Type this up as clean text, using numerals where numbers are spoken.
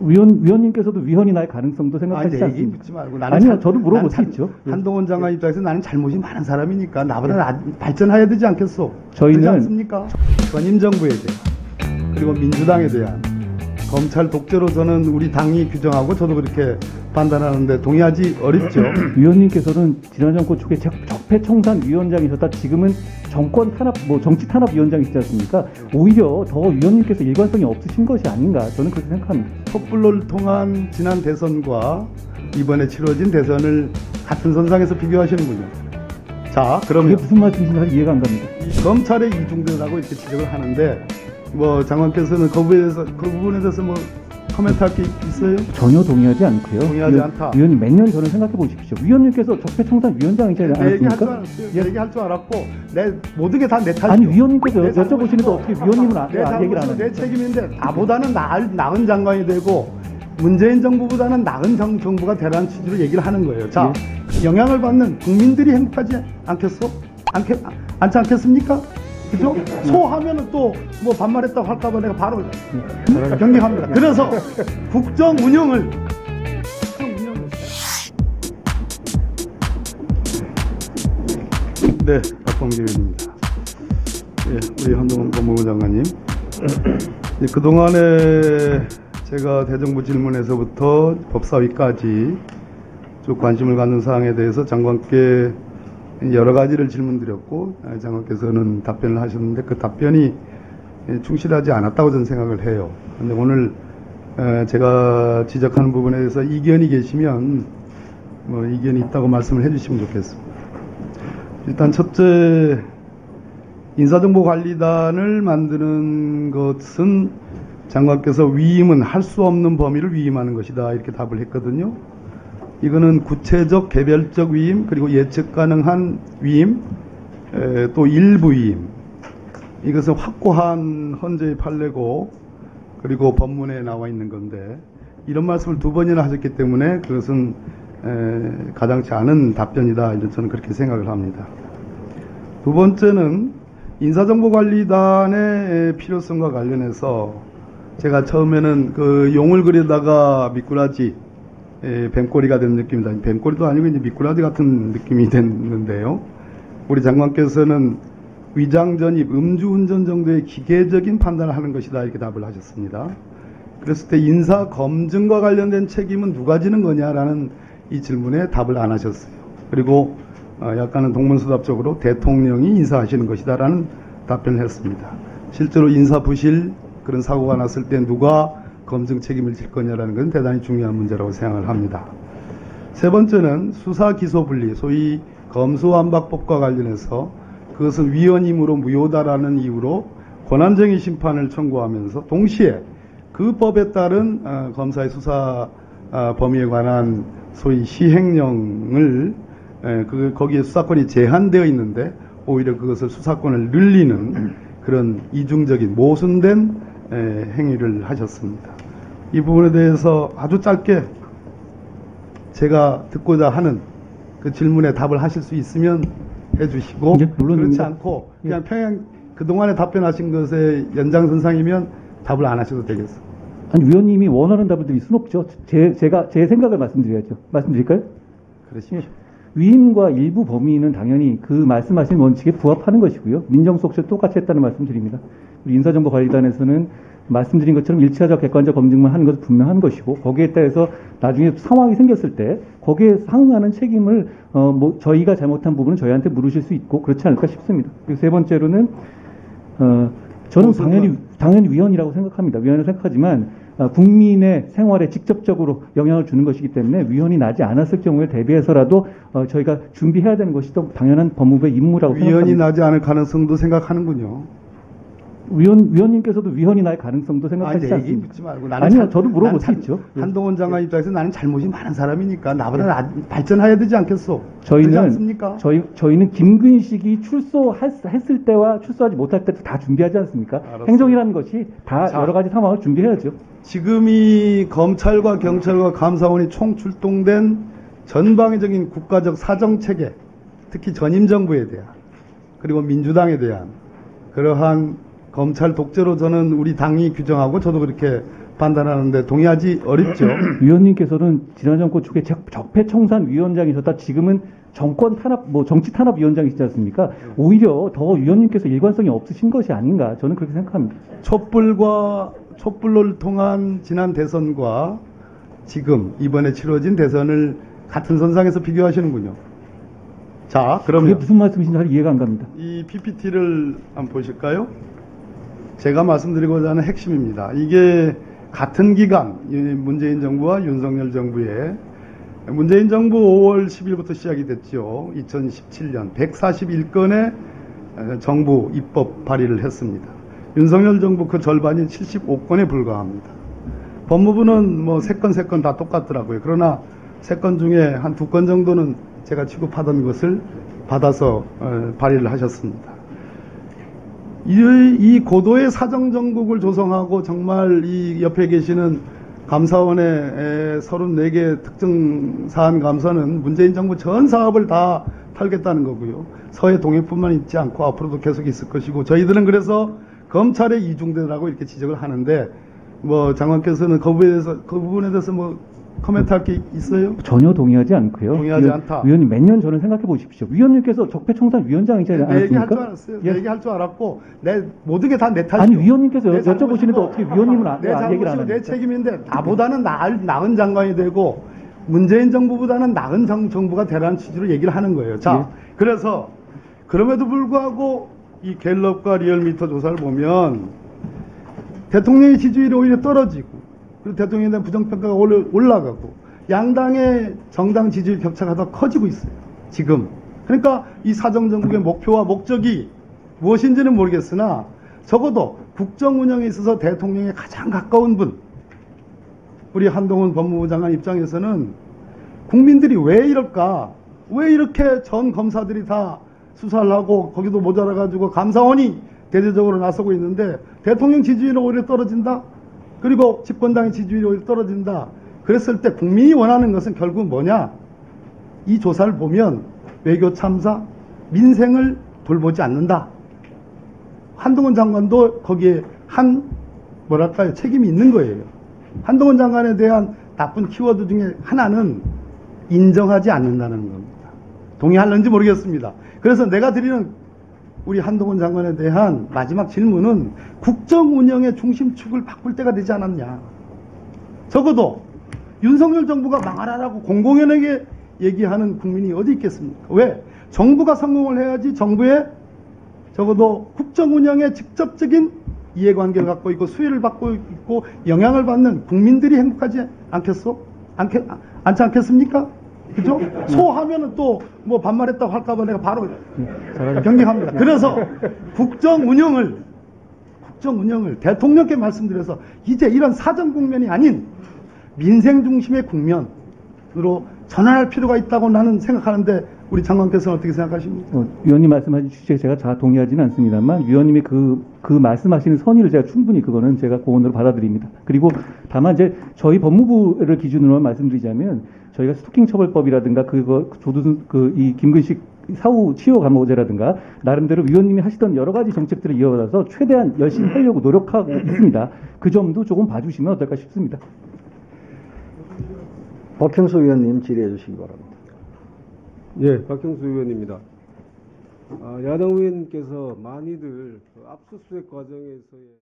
위원님께서도 위헌이 날 가능성도 생각하시지 아니, 얘기 않습니까? 묻지 말고 아니요, 저도 물어볼 수 있죠. 한동훈 장관 입장에서 나는 잘못이 많은 사람이니까 나보다 발전해야 되지 않겠소? 저희는 그렇지 않습니까? 전임 정부에 대한 그리고 민주당에 대한 검찰 독재로 저는 우리 당이 규정하고 저도 그렇게 판단하는데 동의하지 어렵죠. 위원님께서는 지난 정권 초기에 적폐청산 위원장이셨다 지금은 정권 탄압, 정치 탄압 위원장이시지 않습니까? 오히려 더 위원님께서 일관성이 없으신 것이 아닌가 저는 그렇게 생각합니다. 촛불로를 통한 지난 대선과 이번에 치러진 대선을 같은 선상에서 비교하시는군요. 자, 그러면 그게 무슨 말씀이신지 이해가 안 갑니다. 검찰의 이중대라고 이렇게 지적을 하는데 장관께서는 그 부분에 대해서 코멘트할 게 있어요? 전혀 동의하지 않고요. 동의하지 않다. 위원님 몇 년 전을 생각해 보십시오. 위원님께서 적폐청산 위원장이지 않습니까? 얘기할 줄 알았어요. 얘기할 줄 알았고 내 모든 게 다 내 탓이죠. 아니 위원님께서 여쭤보시는데 어떻게 위원님은 얘기를 안 하는 내 책임인데 나보다는 나은 장관이 되고 문재인 정부보다는 나은 정부가 되라는 취지로 얘기를 하는 거예요. 자, 영향을 받는 국민들이 행복하지 않겠어? 않지 않겠습니까? 그죠? 소하면은 또 반말했다고 할까봐 내가 바로 경계합니다. 그래서 국정 운영을 네, 박범계 의원입니다. 예, 우리 한동훈 법무부 장관님. 그동안에 제가 대정부 질문에서부터 법사위까지 쭉 관심을 갖는 사항에 대해서 장관께 여러 가지를 질문드렸고 장관께서는 답변을 하셨는데 그 답변이 충실하지 않았다고 저는 생각을 해요. 그런데 오늘 제가 지적하는 부분에 대해서 이견이 계시면 이견이 있다고 말씀을 해주시면 좋겠습니다. 일단 첫째, 인사정보관리단을 만드는 것은 장관께서 위임은 할 수 없는 범위를 위임하는 것이다 이렇게 답을 했거든요. 이거는 구체적 개별적 위임 그리고 예측 가능한 위임 또 일부 위임, 이것은 확고한 헌재의 판례고 그리고 법문에 나와 있는 건데 이런 말씀을 두 번이나 하셨기 때문에 그것은 가당치 않은 답변이다 이제 저는 그렇게 생각을 합니다. 두 번째는 인사정보관리단의 필요성과 관련해서 제가 처음에는 그 용을 그리다가 미꾸라지 뱀꼬리가 된 느낌이다. 뱀꼬리도 아니고 이제 미꾸라지 같은 느낌이 됐는데요. 우리 장관께서는 위장전입, 음주운전 정도의 기계적인 판단을 하는 것이다 이렇게 답을 하셨습니다. 그랬을 때 인사검증과 관련된 책임은 누가 지는 거냐라는 이 질문에 답을 안 하셨어요. 그리고 약간은 동문서답적으로 대통령이 인사하시는 것이다 라는 답변을 했습니다. 실제로 인사부실 그런 사고가 났을 때 누가 검증 책임을 질 거냐라는 건 대단히 중요한 문제라고 생각을 합니다. 세 번째는 수사기소분리, 소위 검수완박법과 관련해서 그것은 위헌임으로 무효다라는 이유로 권한쟁의 심판을 청구하면서 동시에 그 법에 따른 검사의 수사 범위에 관한 소위 시행령을 거기에 수사권이 제한되어 있는데 오히려 그것을 수사권을 늘리는 그런 이중적인 모순된 행위를 하셨습니다. 이 부분에 대해서 아주 짧게 제가 듣고자 하는 그 질문에 답을 하실 수 있으면 해주시고 그렇지 않고 그냥 평양 그동안에 답변하신 것의 연장선상이면 답을 안 하셔도 되겠습니다. 아니 위원님이 원하는 답을 드릴 수는 없죠. 제가 제 생각을 말씀드려야죠. 말씀드릴까요? 그러십시오. 위임과 일부 범위는 당연히 그 말씀하신 원칙에 부합하는 것이고요. 민정수석실 똑같이 했다는 말씀 드립니다. 인사정보관리단에서는 말씀드린 것처럼 1차적 객관적 검증만 하는 것은 분명한 것이고 거기에 따라서 나중에 상황이 생겼을 때 거기에 상응하는 책임을 저희가 잘못한 부분은 저희한테 물으실 수 있고 그렇지 않을까 싶습니다. 그리고 세 번째로는 저는 당연히 위헌이라고 생각합니다. 위헌을 생각하지만 국민의 생활에 직접적으로 영향을 주는 것이기 때문에 위헌이 나지 않았을 경우에 대비해서라도 저희가 준비해야 되는 것이 또 당연한 법무부의 임무라고 생각합니다. 위헌이 나지 않을 가능성도 생각하는군요. 위원님께서도 위헌이 날 가능성도 생각하시지 않습니까? 얘기 묻지 말고 아니요, 저도 물어볼 수 있죠. 한동훈 장관 입장에서 나는 잘못이 많은 사람이니까 나보다 발전해야 되지 않겠소? 저희는 김근식이 출소했을 때와 출소하지 못할 때도 다 준비하지 않습니까? 알았어요. 행정이라는 것이 다 여러 가지 상황을 준비해야죠. 지금이 검찰과 경찰과 감사원이 총 출동된 전방위적인 국가적 사정체계, 특히 전임 정부에 대한 그리고 민주당에 대한 그러한 검찰 독재로 저는 우리 당이 규정하고 저도 그렇게 판단하는데 동의하지 어렵죠. 위원님께서는 지난 정권 초기에 적폐청산위원장이셨다 지금은 정권 탄압, 정치 탄압 위원장이시지 않습니까? 오히려 더 위원님께서 일관성이 없으신 것이 아닌가 저는 그렇게 생각합니다. 촛불을 통한 지난 대선과 지금 이번에 치러진 대선을 같은 선상에서 비교하시는군요. 자, 그게 그러면 무슨 말씀이신지 잘 이해가 안 갑니다. 이 PPT를 한번 보실까요? 제가 말씀드리고자 하는 핵심입니다. 이게 같은 기간 문재인 정부와 윤석열 정부의 문재인 정부 5월 10일부터 시작이 됐죠. 2017년 141건의 정부 입법 발의를 했습니다. 윤석열 정부 그 절반인 75건에 불과합니다. 법무부는 뭐 3건 다 똑같더라고요. 그러나 3건 중에 한 2건 정도는 제가 취급하던 것을 받아서 발의를 하셨습니다. 이 고도의 사정정국을 조성하고 정말 이 옆에 계시는 감사원의 34개 특정사안 감사는 문재인 정부 전 사업을 다 털겠다는 거고요. 서해 동해뿐만 있지 않고 앞으로도 계속 있을 것이고 저희들은 그래서 검찰의 이중대라고 이렇게 지적을 하는데 뭐 장관께서는 그 부분에 대해서 뭐 코멘트할 게 있어요? 전혀 동의하지 않고요. 동의하지 않다. 위원님 몇 년 전을 생각해 보십시오. 위원님께서 적폐청산위원장이지 않습니까? 내 얘기할 줄 알았어요. 내 얘기할 줄 알았고 모든 게 다 내 탓이죠. 아니 위원님께서 여쭤보시는데 어떻게 위원님은 내 얘기를 안 잘못이고 합니까? 내 책임인데 나보다는 나은 장관이 되고 문재인 정부보다는 나은 정부가 되라는 취지로 얘기를 하는 거예요. 자, 그래서 그럼에도 불구하고 이 갤럽과 리얼미터 조사를 보면 대통령의 지지율이 오히려 떨어지고 그리고 대통령에 대한 부정평가가 올라가고 양당의 정당 지지율 격차가 더 커지고 있어요. 지금. 그러니까 이 사정정국의 목표와 목적이 무엇인지는 모르겠으나 적어도 국정 운영에 있어서 대통령에 가장 가까운 분 우리 한동훈 법무부 장관 입장에서는 국민들이 왜 이럴까? 왜 이렇게 전 검사들이 다 수사를 하고 거기도 모자라가지고 감사원이 대대적으로 나서고 있는데 대통령 지지율이 오히려 떨어진다? 그리고 집권당의 지지율이 오히려 떨어진다? 그랬을 때 국민이 원하는 것은 결국 뭐냐? 이 조사를 보면 외교 참사, 민생을 돌보지 않는다. 한동훈 장관도 거기에 책임이 있는 거예요. 한동훈 장관에 대한 나쁜 키워드 중에 하나는 인정하지 않는다는 겁니다. 동의할는지 모르겠습니다. 그래서 내가 드리는 우리 한동훈 장관에 대한 마지막 질문은 국정 운영의 중심축을 바꿀 때가 되지 않았냐. 적어도 윤석열 정부가 망하라라고 공공연하게 얘기하는 국민이 어디 있겠습니까? 왜? 정부가 성공을 해야지 정부의 적어도 국정 운영에 직접적인 이해관계를 갖고 있고 수혜를 받고 있고 영향을 받는 국민들이 행복하지 않겠소? 않지 않겠습니까? 그죠? 소하면은 또 뭐 반말했다고 할까봐 내가 바로 경계합니다. 그래서 국정 운영을 대통령께 말씀드려서 이제 이런 사정 국면이 아닌 민생 중심의 국면으로 전환할 필요가 있다고 나는 생각하는데 우리 장관께서는 어떻게 생각하십니까? 위원님 말씀하신 취지에 제가 다 동의하지는 않습니다만 위원님이 그 말씀하시는 선의를 제가 충분히 그거는 제가 고언으로 받아들입니다. 그리고 다만 이제 저희 법무부를 기준으로 말씀드리자면 저희가 스토킹 처벌법이라든가 이 김근식 사후 치유 감호제라든가 나름대로 위원님이 하시던 여러 가지 정책들을 이어받아서 최대한 열심히 하려고 노력하고 있습니다. 그 점도 조금 봐주시면 어떨까 싶습니다. 박형수 의원님 질의해 주시기 바랍니다. 예, 박형수 의원입니다. 야당 의원님께서 많이들 압수수색 과정에서의